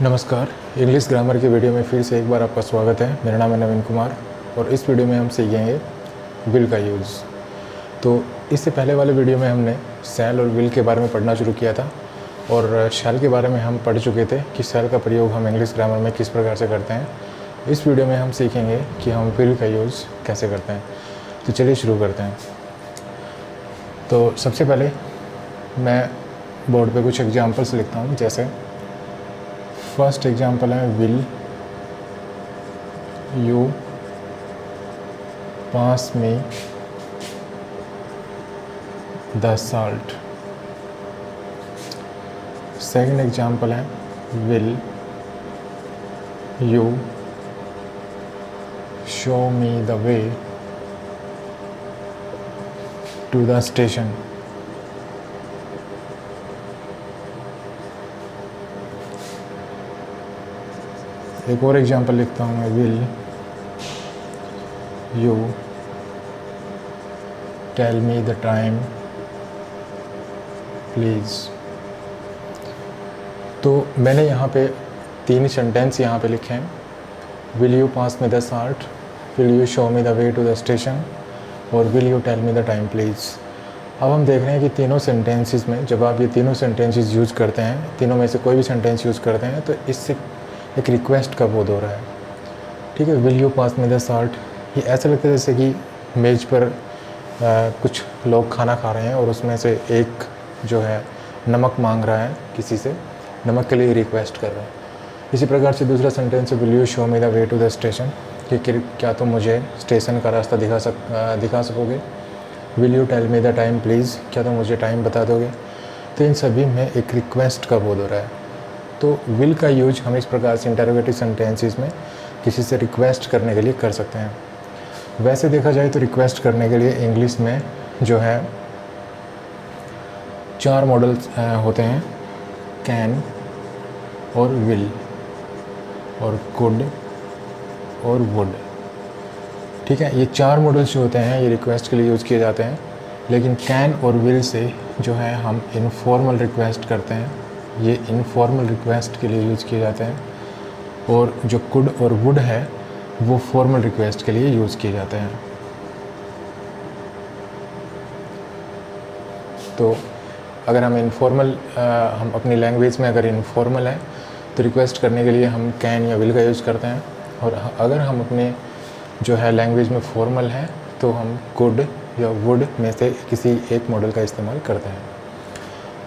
नमस्कार। English grammar की video में फिर से एक बार आपका स्वागत है। मेरा नाम है नवीन कुमार और इस वीडियो में हम सीखेंगे विल का यूज़। तो इससे पहले वाले वीडियो में हमने शैल और विल के बारे में पढ़ना शुरू किया था और शैल के बारे में हम पढ़ चुके थे कि शैल का प्रयोग हम इंग्लिश ग्रामर में किस प्रकार से करते हैं। इस वीडियो में हम सीखेंगे कि हम विल का यूज़ कैसे करते हैं। तो चलिए शुरू करते हैं। तो सबसे पहले मैं बोर्ड पे कुछ एग्जांपल्स लिखता हूँ। जैसे फर्स्ट एग्जांपल है will you pass me the salt. Second example है will you show me the way to the station. एक और एग्जांपल लिखता हूँ मैं, will you tell me the time please. तो मैंने यहाँ पे 3 सेंटेंस यहाँ पे लिखे हैं, will you pass me the salt, will you show me the way to the station और will you tell me the time please. अब हम देख रहे हैं कि तीनों सेंटेंसेस में जब आप ये तीनों सेंटेंसेस यूज़ करते हैं, तीनों में से कोई भी सेंटेंस यूज़ करते हैं तो इससे एक रिक्वेस्ट का बोध हो रहा है। ठीक है, will you pass me the salt, ये ऐसा लगता है जैसे कि मेज़ पर कुछ लोग खाना खा रहे हैं और उसमें से एक जो है नमक मांग रहा है किसी से, नमक के लिए रिक्वेस्ट कर रहा है। इसी प्रकार से दूसरा सेंटेंस है will you show me the way to the station, कि क्या तुम मुझे स्टेशन का रास्ता दिखा सकोगे। Will you tell me the time please, क्या तुम मुझे टाइम बता दोगे। तो इन सभी में एक रिक्वेस्ट का बोध हो रहा है। तो विल का यूज हम इस प्रकार से इंटरोगेटिव सेंटेंसेस में किसी से रिक्वेस्ट करने के लिए कर सकते हैं। वैसे देखा जाए तो रिक्वेस्ट करने के लिए इंग्लिश में जो है 4 मॉडल्स होते हैं, कैन और विल और कुड और वुड। ठीक है, ये 4 मॉडल्स जो होते हैं ये रिक्वेस्ट के लिए यूज़ किए जाते हैं। लेकिन कैन और विल से जो है हम इनफॉर्मल रिक्वेस्ट करते हैं, ये इनफॉर्मल रिक्वेस्ट के लिए यूज़ किए जाते हैं। और जो कुड और वुड है वो फॉर्मल रिक्वेस्ट के लिए यूज़ किए जाते हैं। तो अगर हम इनफॉर्मल हम अपनी लैंग्वेज में अगर इनफॉर्मल है तो रिक्वेस्ट करने के लिए हम कैन या विल का यूज़ करते हैं। और अगर हम अपने जो है लैंग्वेज में फॉर्मल है तो हम कुड या वुड में से किसी एक मॉडल का इस्तेमाल करते हैं।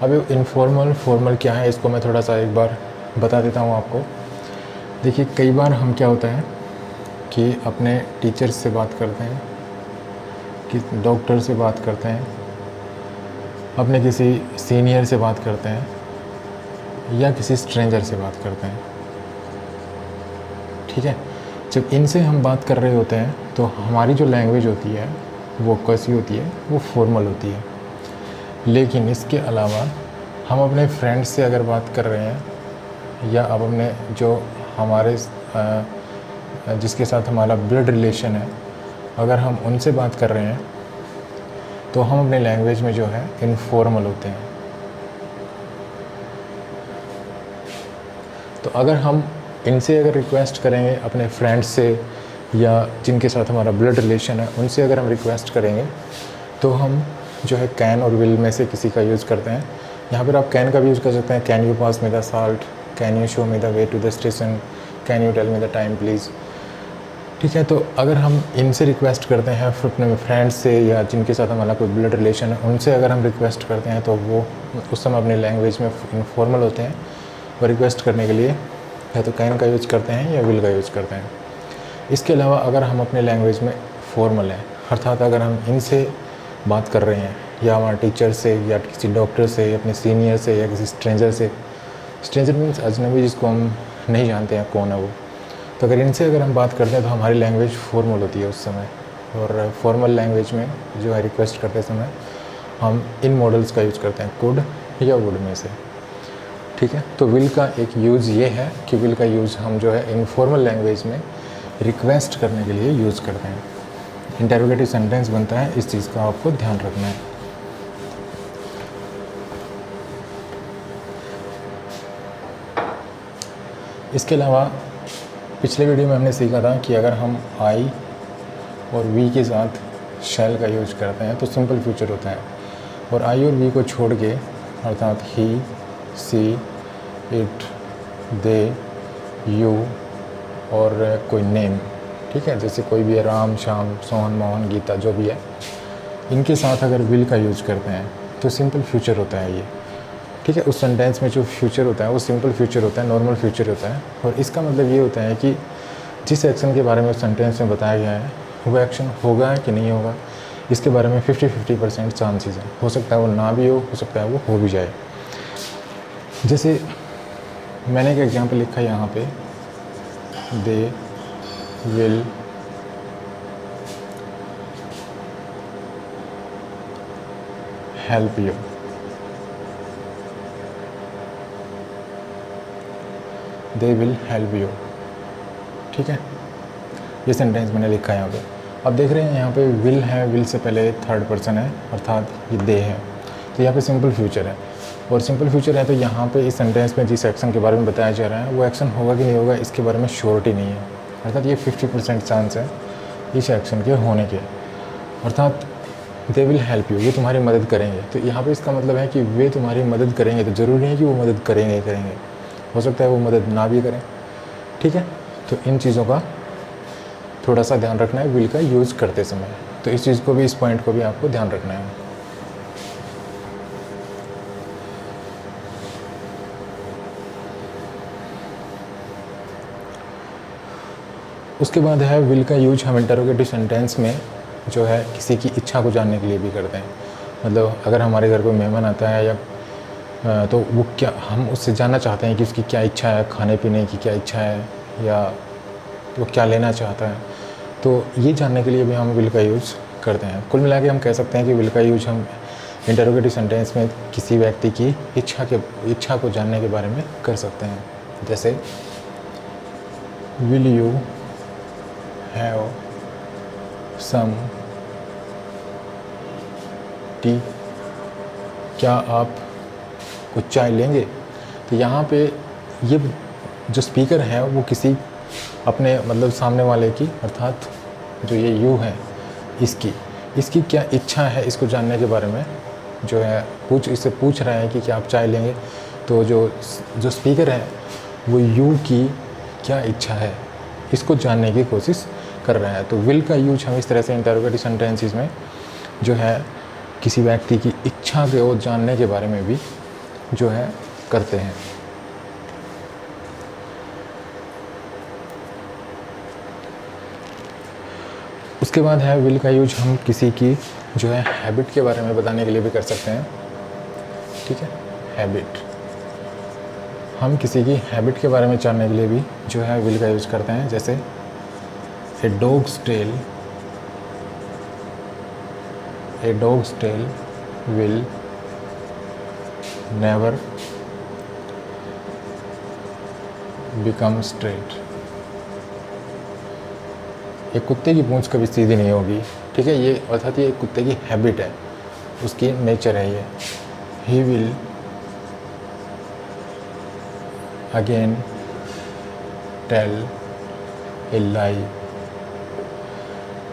अब इनफॉर्मल फॉर्मल क्या है इसको मैं थोड़ा सा एक बार बता देता हूँ आपको। देखिए, कई बार हम क्या होता है कि अपने टीचर से बात करते हैं, कि डॉक्टर से बात करते हैं, अपने किसी सीनियर से बात करते हैं या किसी स्ट्रेंजर से बात करते हैं। ठीक है, जब इनसे हम बात कर रहे होते हैं तो हमारी जो लैंग्वेज होती है वो कैसी होती है, वो फॉर्मल होती है। लेकिन इसके अलावा हम अपने फ्रेंड्स से अगर बात कर रहे हैं या अब अपने जो हमारे जिसके साथ हमारा ब्लड रिलेशन है, अगर हम उनसे बात कर रहे हैं तो हम अपने लैंग्वेज में जो है इनफॉर्मल होते हैं। तो अगर हम इनसे अगर रिक्वेस्ट करेंगे अपने फ्रेंड्स से या जिनके साथ हमारा ब्लड रिलेशन है उनसे अगर हम रिक्वेस्ट करेंगे तो हम जो है कैन और विल में से किसी का यूज़ करते हैं। यहाँ पर आप कैन का भी यूज़ कर सकते हैं, can you pass me the salt, can you show me the way to the station, can you tell me the time please. ठीक है, तो अगर हम इनसे रिक्वेस्ट करते हैं अपने फ्रेंड्स से या जिनके साथ हमारा कोई ब्लड रिलेशन है उनसे अगर हम रिक्वेस्ट करते हैं तो वो उस समय अपनी लैंग्वेज में इनफॉर्मल होते हैं और रिक्वेस्ट करने के लिए या तो कैन का यूज़ करते हैं या विल का यूज़ करते हैं। इसके अलावा अगर हम अपने लैंग्वेज में फॉर्मल हैं, अर्थात अगर हम इनसे बात कर रहे हैं या हमारे टीचर से या किसी डॉक्टर से, अपने सीनियर से या किसी स्ट्रेंजर से, स्ट्रेंजर मीन्स अजनबी जिसको हम नहीं जानते हैं कौन है वो, तो अगर इनसे अगर हम बात करते हैं तो हमारी लैंग्वेज फॉर्मल होती है उस समय। और फॉर्मल लैंग्वेज में जो है रिक्वेस्ट करते समय हम इन मॉडल्स का यूज़ करते हैं, कुड या वुड में से। ठीक है, तो विल का एक यूज़ ये है कि विल का यूज़ हम जो है इनफॉर्मल लैंग्वेज में रिक्वेस्ट करने के लिए यूज़ करते हैं। इंटरोगेटिव सेंटेंस बनता है, इस चीज़ का आपको ध्यान रखना है। इसके अलावा पिछले वीडियो में हमने सीखा था कि अगर हम आई और वी के साथ शैल का यूज करते हैं तो सिंपल फ्यूचर होता है, और आई और वी को छोड़ के अर्थात ही, सी, इट, दे, यू और कोई नेम, ठीक है, जैसे कोई भी है, राम, श्याम, सोहन, मोहन, गीता, जो भी है, इनके साथ अगर विल का यूज करते हैं तो सिंपल फ्यूचर होता है ये, ठीक है। उस सेंटेंस में जो फ्यूचर होता है वो सिंपल फ्यूचर होता है, नॉर्मल फ्यूचर होता है। और इसका मतलब ये होता है कि जिस एक्शन के बारे में उस सेंटेंस में बताया गया है वो एक्शन होगा कि नहीं होगा, इसके बारे में 50-50% चांसेस हैं। हो सकता है वो ना भी हो सकता है वो हो भी जाए। जैसे मैंने एक एग्जांपल लिखा है यहाँ पे, they will help you. They will help you, ठीक है, ये सेंटेंस मैंने लिखा है यहाँ पे। अब देख रहे हैं यहाँ पे विल है, विल से पहले थर्ड पर्सन है अर्थात ये दे है, तो यहाँ पे सिंपल फ्यूचर है। और सिंपल फ्यूचर है तो यहाँ पे इस सेंटेंस में जिस एक्शन के बारे में बताया जा रहा है वो एक्शन होगा कि नहीं होगा इसके बारे में श्योरिटी नहीं है, अर्थात ये 50% चांस है इस एक्शन के होने के, अर्थात दे विल हेल्प यू, ये तुम्हारी मदद करेंगे। तो यहाँ पे इसका मतलब है कि वे तुम्हारी मदद करेंगे, तो ज़रूरी नहीं है कि वो मदद करेंगे करेंगे, हो सकता है वो मदद ना भी करें, ठीक है। तो इन चीज़ों का थोड़ा सा ध्यान रखना है विल का यूज़ करते समय, तो इस चीज़ को भी, इस पॉइंट को भी आपको ध्यान रखना है। उसके बाद है विल का यूज हम इंटरोगेटिव सेंटेंस में जो है किसी की इच्छा को जानने के लिए भी करते हैं। मतलब अगर हमारे घर कोई मेहमान आता है या तो वो क्या, हम उससे जानना चाहते हैं कि उसकी क्या इच्छा है, खाने पीने की क्या इच्छा है या वो क्या लेना चाहता है, तो ये जानने के लिए भी हम विल का यूज़ करते हैं। कुल मिला के हम कह सकते हैं कि विल का यूज हम इंटरोगेटिव सेंटेंस में किसी व्यक्ति की इच्छा को जानने के बारे में कर सकते हैं। जैसे will you have some tea, क्या आप कुछ चाय लेंगे। तो यहाँ पे ये जो स्पीकर है वो किसी अपने मतलब सामने वाले की, अर्थात जो ये यू है इसकी क्या इच्छा है इसको जानने के बारे में जो है इससे पूछ रहा है कि क्या आप चाय लेंगे। तो जो स्पीकर है वो यू की क्या इच्छा है इसको जानने की कोशिश कर रहा है। तो विल का यूज हम इस तरह से इंटरोगेटिव सेंटेंसेस में जो है किसी व्यक्ति की इच्छा को जानने के बारे में भी जो है करते हैं। उसके बाद है विल का यूज हम किसी की जो है हैबिट के बारे में बताने के लिए भी कर सकते हैं, ठीक है। हैबिट, हम किसी की हैबिट के बारे में जानने के लिए भी जो है विल का यूज करते हैं। जैसे a dog's tail will never become straight. एक कुत्ते की पूंछ कभी सीधी नहीं होगी, ठीक है, ये अर्थात ये कुत्ते की हैबिट है, उसकी नेचर है ये। He will again tell a lie,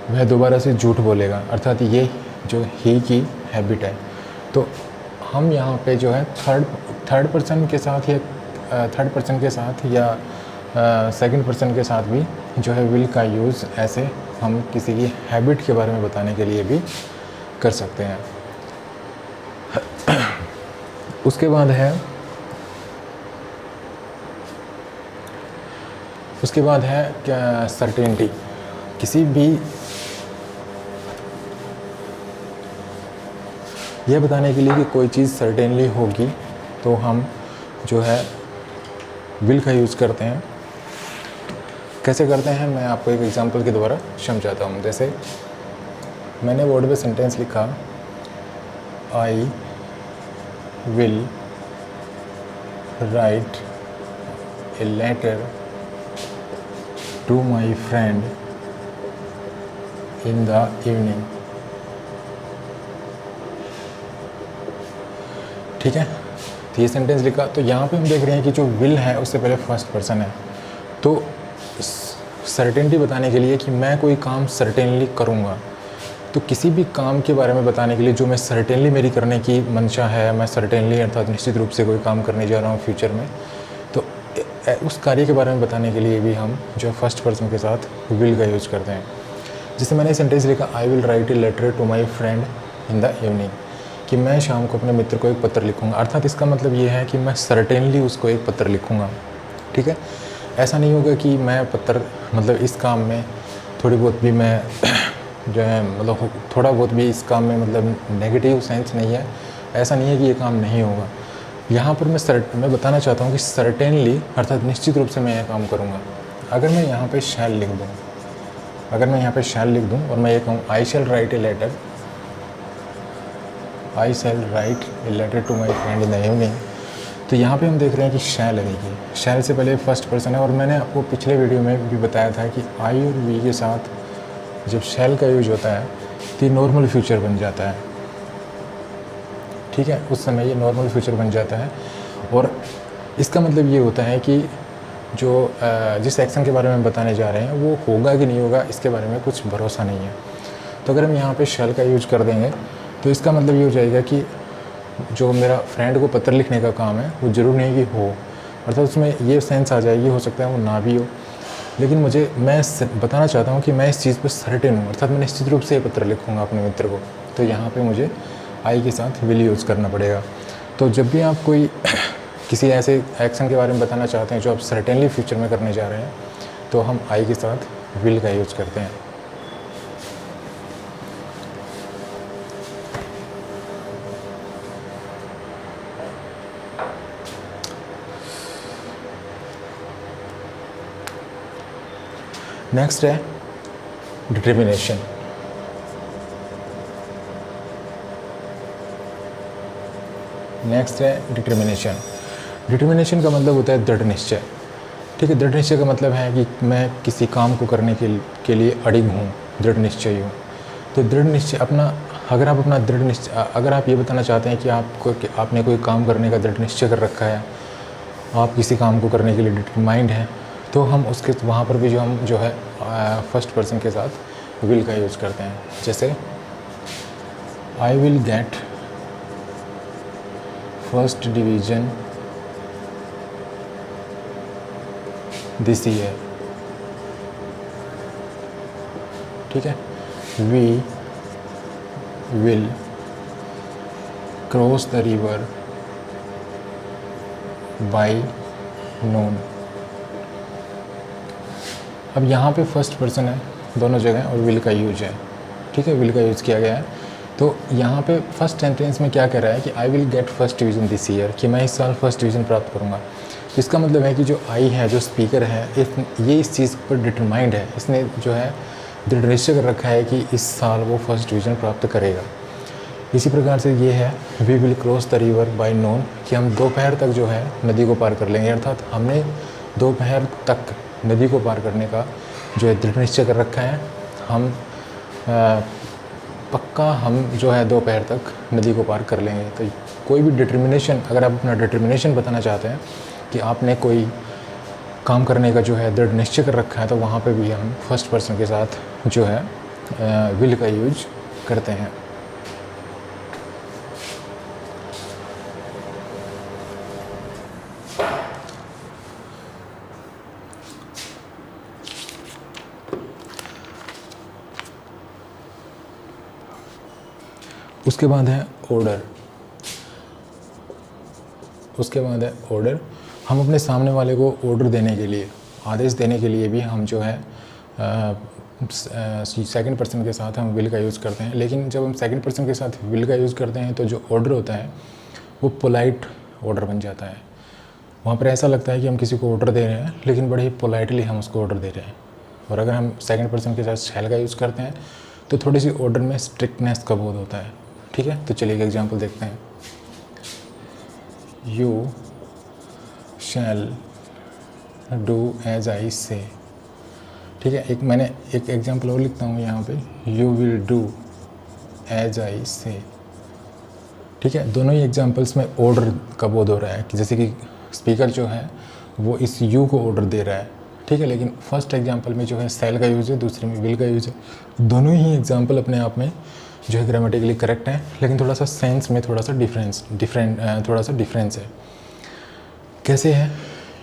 वह दोबारा से झूठ बोलेगा, अर्थात ये जो ही की हैबिट है। तो हम यहाँ पे जो है थर्ड पर्सन के साथ या सेकंड पर्सन के साथ भी जो है विल का यूज़ ऐसे हम किसी की हैबिट के बारे में बताने के लिए भी कर सकते हैं। उसके बाद है क्या सर्टेनिटी, किसी भी यह बताने के लिए कि कोई चीज़ सर्टेनली होगी तो हम जो है विल का यूज़ करते हैं। कैसे करते हैं मैं आपको एक एग्जांपल के द्वारा समझाता हूँ। जैसे मैंने बोर्ड पे सेंटेंस लिखा, I will write a letter to my friend in the evening, ठीक है। तो ये सेंटेंस लिखा, तो यहाँ पे हम देख रहे हैं कि जो विल है उससे पहले फर्स्ट पर्सन है, तो सर्टेनिटी बताने के लिए कि मैं कोई काम सर्टेनली करूँगा, तो किसी भी काम के बारे में बताने के लिए जो मैं सर्टेनली मेरी करने की मंशा है, मैं सर्टेनली अर्थात निश्चित रूप से कोई काम करने जा रहा हूँ फ्यूचर में, तो उस कार्य के बारे में बताने के लिए भी हम जो फर्स्ट पर्सन के साथ विल का यूज़ करते हैं। जैसे मैंने सेंटेंस लिखा, I will write a letter to my friend in the evening, कि मैं शाम को अपने मित्र को एक पत्र लिखूँगा। अर्थात इसका मतलब ये है कि मैं सर्टेनली उसको एक पत्र लिखूँगा। ठीक है, ऐसा नहीं होगा कि मैं पत्र मतलब इस काम में थोड़ी बहुत भी मैं जो है मतलब थोड़ा बहुत भी इस काम में मतलब नेगेटिव सेंस नहीं है, ऐसा नहीं है कि ये काम नहीं होगा। यहाँ पर मैं बताना चाहता हूँ कि सर्टेनली अर्थात निश्चित रूप से मैं यह काम करूँगा। अगर मैं यहाँ पे शैल लिख दूँ, अगर मैं यहाँ पे शैल लिख दूँ और मैं ये कहूँ I shall write a letter, I shall write a letter to my friend in the evening, तो यहाँ पे हम देख रहे हैं कि शैल है। देखिए शैल से पहले फर्स्ट पर्सन है, और मैंने आपको पिछले वीडियो में भी बताया था कि आई और वी के साथ जब शैल का यूज होता है तो ये नॉर्मल फ्यूचर बन जाता है। ठीक है, उस समय ये नॉर्मल फ्यूचर बन जाता है, और इसका मतलब ये होता है कि जो जिस एक्शन के बारे में बताने जा रहे हैं वो होगा कि नहीं होगा इसके बारे में कुछ भरोसा नहीं है। तो अगर हम यहाँ पे शैल का यूज कर देंगे तो इसका मतलब ये हो जाएगा कि जो मेरा फ्रेंड को पत्र लिखने का काम है वो ज़रूर नहीं कि हो, अर्थात उसमें ये सेंस आ जाएगी, हो सकता है वो ना भी हो, लेकिन मैं बताना चाहता हूँ कि मैं इस चीज़ पर सर्टेन हूँ, अर्थात मैं निश्चित रूप से ये पत्र लिखूँगा अपने मित्र को। तो यहाँ पे मुझे आई के साथ विल यूज़ करना पड़ेगा। तो जब भी आप कोई किसी ऐसे एक्शन के बारे में बताना चाहते हैं जो आप सर्टेनली फ्यूचर में करने जा रहे हैं, तो हम आई के साथ विल का यूज़ करते हैं। नेक्स्ट है डिटर्मिनेशन। नेक्स्ट है डिटर्मिनेशन। डिटर्मिनेशन का मतलब होता है दृढ़ निश्चय। ठीक है, दृढ़ निश्चय का मतलब है कि मैं किसी काम को करने के लिए अड़िग हूँ, दृढ़ निश्चय हूँ। तो दृढ़ निश्चय अगर आप अपना दृढ़ निश्चय, अगर आप ये बताना चाहते हैं कि आपने कोई काम करने का दृढ़ निश्चय कर रखा है, आप किसी काम को करने के लिए डिटरमाइंड हैं, तो हम उसके वहाँ पर भी जो है फर्स्ट पर्सन के साथ विल का यूज़ करते हैं। जैसे I will get first division this year. ठीक है, we will cross the river by noon. अब यहाँ पे फर्स्ट पर्सन है दोनों जगह और विल का यूज है। ठीक है, विल का यूज़ किया गया है। तो यहाँ पे फर्स्ट सेंटेंस में क्या कह रहा है कि आई will get first division this year, कि मैं इस साल फर्स्ट डिवीज़न प्राप्त करूँगा। तो इसका मतलब है कि जो आई है, जो स्पीकर है, ये इस चीज़ पर डिटरमाइंड है, इसने जो है दृढ़ निश्चय कर रखा है कि इस साल वो फर्स्ट डिवीज़न प्राप्त करेगा। इसी प्रकार से ये है we will cross the river by noon, कि हम दोपहर तक जो है नदी को पार कर लेंगे, अर्थात हमने दोपहर तक नदी को पार करने का जो है दृढ़ निश्चय कर रखा है। हम पक्का हम जो है दोपहर तक नदी को पार कर लेंगे। तो कोई भी डिटर्मिनेशन, अगर आप अपना डिटर्मिनेशन बताना चाहते हैं कि आपने कोई काम करने का जो है दृढ़ निश्चय कर रखा है, तो वहाँ पे भी हम फर्स्ट पर्सन के साथ जो है विल का यूज करते हैं। उसके बाद है ऑर्डर। उसके बाद है ऑर्डर। हम अपने सामने वाले को ऑर्डर देने के लिए, आदेश देने के लिए भी हम जो है सेकंड पर्सन के साथ हम विल का यूज़ करते हैं। लेकिन जब हम सेकंड पर्सन के साथ विल का यूज़ करते हैं तो जो ऑर्डर होता है वो पोलाइट ऑर्डर बन जाता है। वहाँ पर ऐसा लगता है कि हम किसी को ऑर्डर दे रहे हैं, लेकिन बड़े ही पोलाइटली हम उसको ऑर्डर दे रहे हैं। और अगर हम सेकंड पर्सन के साथ शैल का यूज़ करते हैं तो थोड़ी सी ऑर्डर में स्ट्रिक्टनेस का बोध होता है। ठीक है, तो चलिए एक एग्जांपल देखते हैं। You shall do as I say. ठीक है, मैंने एक एग्जांपल और लिखता हूँ यहाँ पे, you will do as I say. ठीक है, दोनों ही एग्जांपल्स में ऑर्डर का बोध हो रहा है कि जैसे कि स्पीकर जो है वो इस यू को ऑर्डर दे रहा है। ठीक है। लेकिन फर्स्ट एग्जांपल में जो है शैल का यूज़ है, दूसरे में विल का यूज़ है। दोनों ही एग्जांपल अपने आप में जो है ग्रामेटिकली करेक्ट है, लेकिन थोड़ा सा सेंस में थोड़ा सा डिफरेंस है। कैसे है?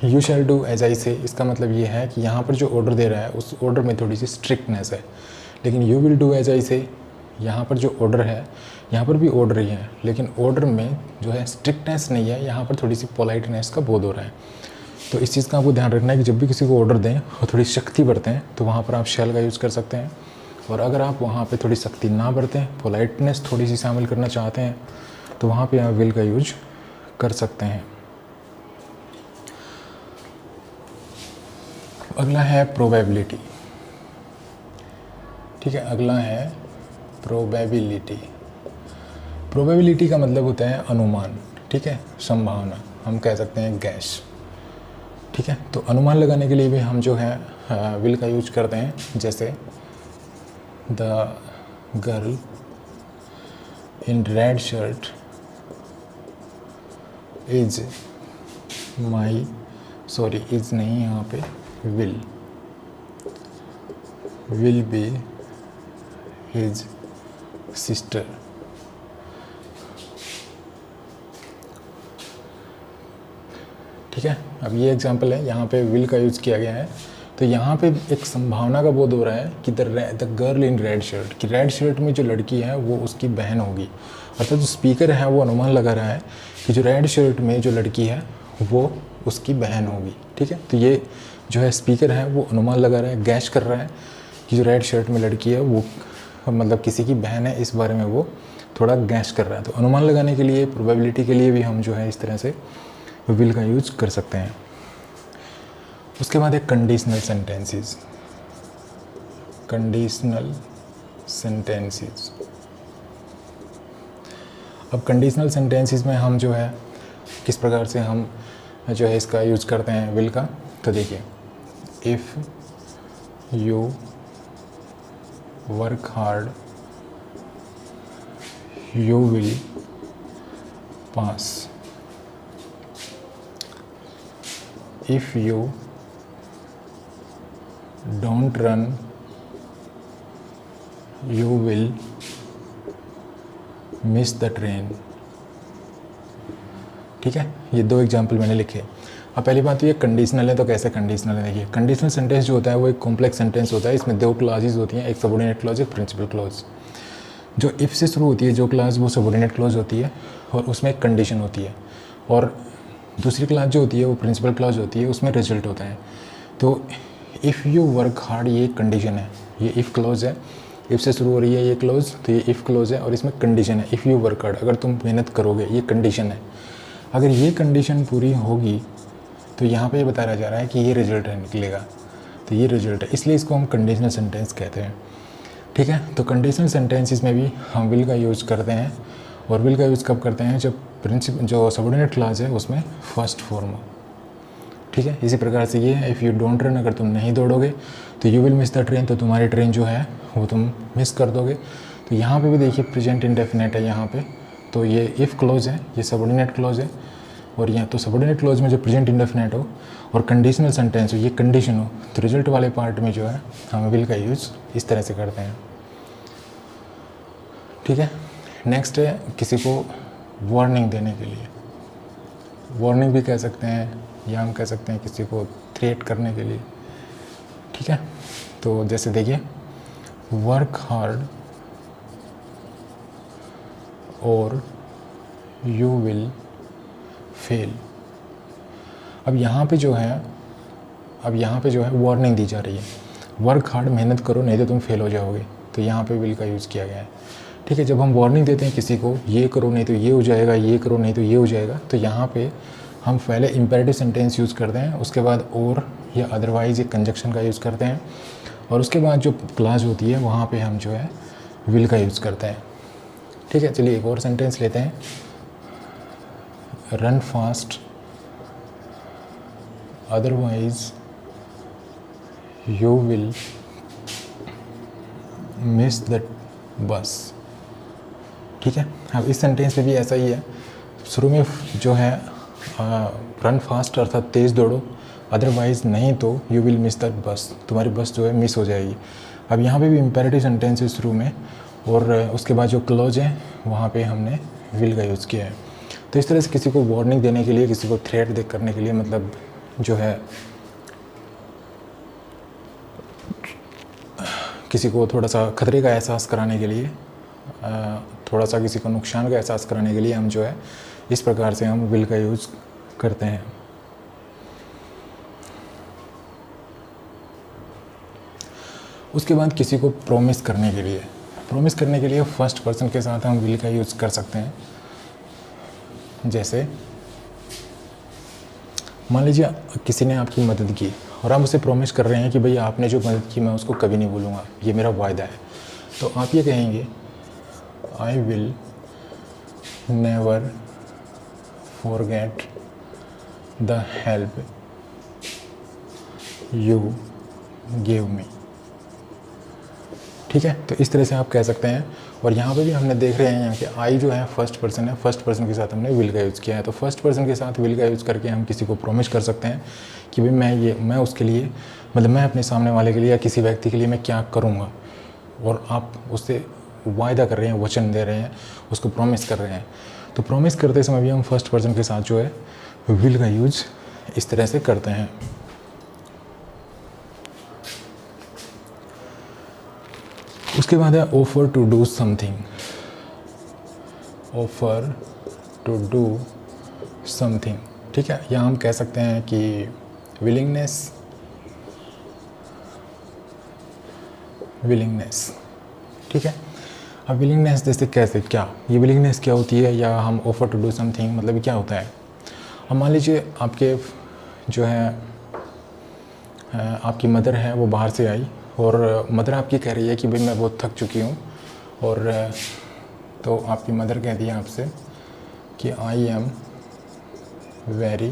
You shall do as I say, इसका मतलब ये है कि यहाँ पर जो ऑर्डर दे रहा है उस ऑर्डर में थोड़ी सी स्ट्रिक्टनेस है। लेकिन you will do as I say, यहाँ पर जो ऑर्डर है, यहाँ पर भी ऑर्डर ही है, लेकिन ऑर्डर में जो है स्ट्रिक्टनेस नहीं है, यहाँ पर थोड़ी सी पोलाइटनेस का बोध हो रहा है। तो इस चीज़ का आपको ध्यान रखना है कि जब भी किसी को ऑर्डर दें और थोड़ी शक्ति बरतें तो वहाँ पर आप शैल का यूज़ कर सकते हैं। और अगर आप वहाँ पे थोड़ी सख्ती ना बरतें, पोलाइटनेस थोड़ी सी शामिल करना चाहते हैं, तो वहाँ पे आप विल का यूज कर सकते हैं। अगला है प्रोबेबिलिटी। ठीक है, अगला है प्रोबेबिलिटी। प्रोबेबिलिटी का मतलब होता है अनुमान, ठीक है, संभावना, हम कह सकते हैं गैस। ठीक है, तो अनुमान लगाने के लिए भी हम जो है विल का यूज करते हैं। जैसे the girl in red shirt is my, sorry is नहीं, यहाँ पे विल बी हिज सिस्टर। ठीक है, अब ये एग्जांपल है, यहाँ पे विल का यूज़ किया गया है। तो यहाँ पे एक संभावना का बोध हो रहा है कि the girl in red shirt, कि रेड शर्ट में जो लड़की है वो उसकी बहन होगी। अर्थात जो स्पीकर है वो अनुमान लगा रहा है कि जो रेड शर्ट में जो लड़की है वो उसकी बहन होगी। ठीक है, तो ये जो है स्पीकर है वो अनुमान लगा रहा है, गैस कर रहा है कि जो रेड शर्ट में लड़की है वो मतलब किसी की बहन है, इस बारे में वो थोड़ा गैस कर रहा है। तो अनुमान लगाने के लिए, प्रोबेबिलिटी के लिए भी हम जो है इस तरह से विल का यूज कर सकते हैं। उसके बाद एक कंडीशनल सेंटेंसेस। कंडीशनल सेंटेंसेस, अब कंडीशनल सेंटेंसेस में हम जो है किस प्रकार से हम जो है इसका यूज करते हैं विल का। तो देखिए, if you work hard you will pass. If you don't run, you will miss the train। ठीक है, ये दो एग्जाम्पल मैंने लिखे। अब पहली बात तो ये कंडीशनल है, तो कैसे कंडीशनल है? देखिए, कंडीशनल सेंटेंस जो होता है वो एक कॉम्प्लेक्स सेंटेंस होता है। इसमें दो क्लॉजेज होती हैं, एक सबऑर्डिनेट क्लॉज, एक प्रिंसिपल क्लॉज। जो इफ़ से शुरू होती है जो क्लॉज वो सबऑर्डिनेट क्लॉज होती है और उसमें एक कंडीशन होती है, और दूसरी क्लॉज जो होती है वो प्रिंसिपल क्लॉज होती है, उसमें रिजल्ट होता है। तो इफ़ यू वर्क हार्ड ये कंडीशन है, ये इफ़ क्लॉज है, इफ़ से शुरू हो रही है ये क्लॉज, तो ये इफ़ क्लॉज है और इसमें कंडीशन है इफ़ यू वर्क हार्ड, अगर तुम मेहनत करोगे, ये कंडीशन है। अगर ये कंडीशन पूरी होगी तो यहाँ पे ये बताया जा रहा है कि ये रिजल्ट है निकलेगा, तो ये रिजल्ट है, इसलिए इसको हम कंडीशनल सेंटेंस कहते हैं। ठीक है, तो कंडीशनल सेंटेंसेस में भी हम विल का यूज़ करते हैं। और विल का यूज़ कब करते हैं? जब जो सबऑर्डिनेट क्लॉज है उसमें फर्स्ट फॉर्म हो। ठीक है, इसी प्रकार से ये है, इफ़ यू डोंट रन, अगर तुम नहीं दौड़ोगे तो you will miss the train, तो तुम्हारी ट्रेन जो है वो तुम मिस कर दोगे। तो यहाँ पे भी देखिए प्रेजेंट इंडेफिनिट है यहाँ पे, तो ये इफ़ क्लॉज है, ये सबऑर्डिनेट क्लॉज है, और यहाँ तो सबऑर्डिनेट क्लॉज में जो प्रेजेंट इंडेफिनिट हो और कंडीशनल सेंटेंस हो, ये कंडीशन हो, तो रिजल्ट वाले पार्ट में जो है हम विल का यूज़ इस तरह से करते हैं। ठीक है, नेक्स्ट है किसी को वार्निंग देने के लिए, वार्निंग भी कह सकते हैं, या हम कह सकते हैं किसी को थ्रेट करने के लिए। ठीक है, तो जैसे देखिए, वर्क हार्ड और यू विल फेल। अब यहाँ पे जो है वार्निंग दी जा रही है, वर्क हार्ड, मेहनत करो नहीं तो तुम फेल हो जाओगे, तो यहाँ पे विल का यूज़ किया गया है। ठीक है, जब हम वार्निंग देते हैं किसी को, ये करो नहीं तो ये हो जाएगा, ये करो नहीं तो ये हो जाएगा, तो यहाँ पे हम पहले इम्पेरेटिव सेंटेंस यूज़ करते हैं, उसके बाद और या अदरवाइज़ ये कंजक्शन का यूज़ करते हैं, और उसके बाद जो क्लॉज होती है वहाँ पे हम जो है विल का यूज़ करते हैं। ठीक है, चलिए एक और सेंटेंस लेते हैं, run fast otherwise you will miss the bus. ठीक है, अब इस सेंटेंस में भी ऐसा ही है, शुरू में जो है रन फास्ट अर्थात तेज़ दौड़ो, अदरवाइज़ नहीं तो you will miss the bus, तुम्हारी बस जो है मिस हो जाएगी। अब यहाँ पे भी इम्पेरेटिव सेंटेंस है शुरू में, और उसके बाद जो क्लोज है वहाँ पे हमने विल का यूज़ किया है। तो इस तरह से किसी को वार्निंग देने के लिए, किसी को थ्रेट करने के लिए, मतलब जो है किसी को थोड़ा सा खतरे का एहसास कराने के लिए, थोड़ा सा किसी को नुकसान का एहसास कराने के लिए हम जो है इस प्रकार से हम विल का यूज़ करते हैं। उसके बाद किसी को प्रॉमिस करने के लिए फर्स्ट पर्सन के साथ हम विल का यूज़ कर सकते हैं। जैसे मान लीजिए किसी ने आपकी मदद की और आप उसे प्रॉमिस कर रहे हैं कि भाई आपने जो मदद की मैं उसको कभी नहीं भूलूंगा, ये मेरा वायदा है। तो आप ये कहेंगे I will never forget the help you give me. ठीक है, तो इस तरह से आप कह सकते हैं। और यहाँ पे भी हमने देख रहे हैं यहाँ कि आई जो है फर्स्ट पर्सन है, फर्स्ट पर्सन के साथ हमने विल का यूज़ किया है। तो फर्स्ट पर्सन के साथ विल का यूज़ करके हम किसी को प्रॉमिस कर सकते हैं कि भाई मैं उसके लिए, मतलब मैं अपने सामने वाले के लिए या किसी व्यक्ति के लिए मैं क्या करूँगा, और आप उससे वायदा कर रहे हैं, वचन दे रहे हैं, उसको प्रॉमिस कर रहे हैं। तो प्रॉमिस करते समय भी हम फर्स्ट पर्सन के साथ जो है विल का यूज इस तरह से करते हैं। उसके बाद है offer to do something. Offer to do something, ठीक है, या हम कह सकते हैं कि विलिंगनेस, ठीक है। अब विलिंगनेस जैसे कैसे, क्या ये विलिंगनेस क्या होती है, या हम ऑफर टू डू समथिंग मतलब क्या होता है। अब मान लीजिए आपके जो है आपकी मदर है वो बाहर से आई और मदर आपकी कह रही है कि भाई मैं बहुत थक चुकी हूँ, और तो आपकी मदर कहती है आपसे कि आई एम वेरी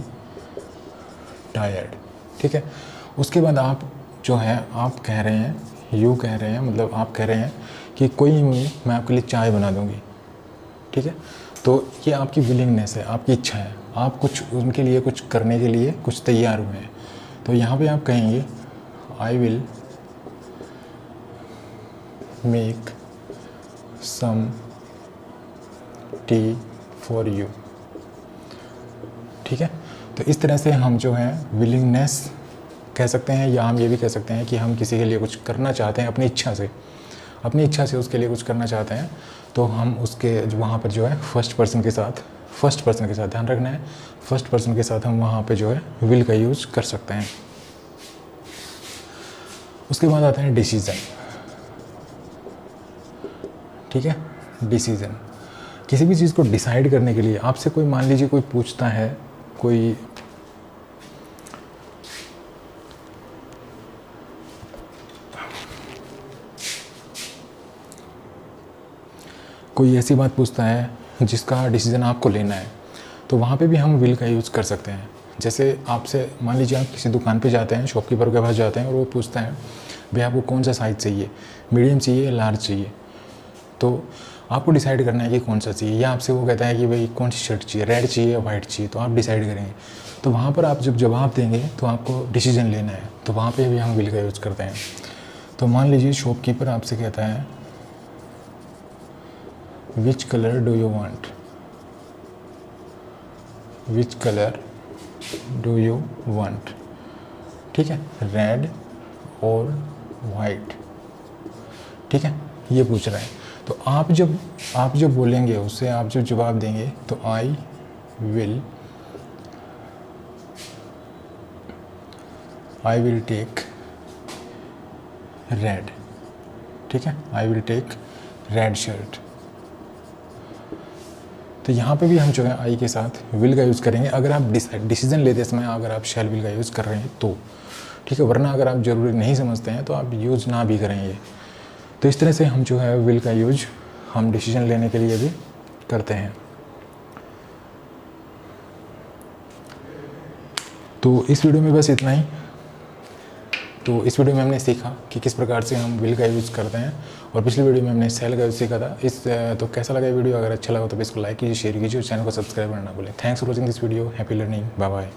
टायर्ड, ठीक है। उसके बाद आप जो है आप कह रहे हैं, यू कह रहे हैं, मतलब आप कह रहे हैं कि कोई नहीं, मैं आपके लिए चाय बना दूँगी, ठीक है। तो ये आपकी विलिंगनेस है, आपकी इच्छा है, आप कुछ उनके लिए कुछ करने के लिए कुछ तैयार हुए हैं। तो यहाँ पे आप कहेंगे I will make some tea for you, ठीक है। तो इस तरह से हम जो है विलिंगनेस कह सकते हैं, या हम ये भी कह सकते हैं कि हम किसी के लिए कुछ करना चाहते हैं अपनी इच्छा से उसके लिए कुछ करना चाहते हैं। तो हम उसके वहाँ पर जो है फर्स्ट पर्सन के साथ ध्यान रखना है, फर्स्ट पर्सन के साथ हम वहाँ पे जो है विल का यूज़ कर सकते हैं। उसके बाद आता है डिसीज़न, ठीक है। डिसीज़न किसी भी चीज़ को डिसाइड करने के लिए आपसे कोई, मान लीजिए कोई पूछता है, कोई ऐसी बात पूछता है जिसका डिसीज़न आपको लेना है, तो वहाँ पे भी हम विल का यूज़ कर सकते हैं। जैसे आपसे मान लीजिए आप किसी दुकान पे जाते हैं, शॉपकीपर के पास जाते हैं और वो पूछता है भाई आपको कौन सा साइज़ चाहिए, मीडियम चाहिए, लार्ज चाहिए। तो आपको डिसाइड करना है कि कौन सा चाहिए, या आपसे वो कहता है कि भाई कौन सी शर्ट चाहिए, रेड चाहिए या वाइट चाहिए, तो आप डिसाइड करेंगे। तो वहाँ पर आप जब जवाब देंगे तो आपको डिसीजन लेना है, तो वहाँ पे भी हम विल का यूज़ करते हैं। तो मान लीजिए शॉपकीपर आपसे कहता है which colour do you want, which colour do you want, ठीक है, रेड और वाइट, ठीक है, ये पूछ रहा है। तो आप जब बोलेंगे उससे, आप जब जवाब देंगे तो आई विल टेक रेड, ठीक है, I will take red shirt. तो यहाँ पे भी हम जो है आई के साथ विल का यूज़ करेंगे अगर आप डिसीजन लेते समय अगर आप शैल विल का यूज़ कर रहे हैं तो, ठीक है। वरना अगर आप ज़रूरी नहीं समझते हैं तो आप यूज़ ना भी करेंगे। तो इस तरह से हम जो है विल का यूज हम डिसीजन लेने के लिए भी करते हैं। तो इस वीडियो में बस इतना ही। तो इस वीडियो में हमने सीखा कि किस प्रकार से हम विल का यूज़ करते हैं, और पिछली वीडियो में हमने सेल का यूज़ सीखा था। तो कैसा लगा वीडियो, अगर अच्छा लगा तो इसको लाइक कीजिए, शेयर कीजिए और चैनल को सब्सक्राइब करना ना भूलें। Thanks for watching this video. Happy learning, bye bye.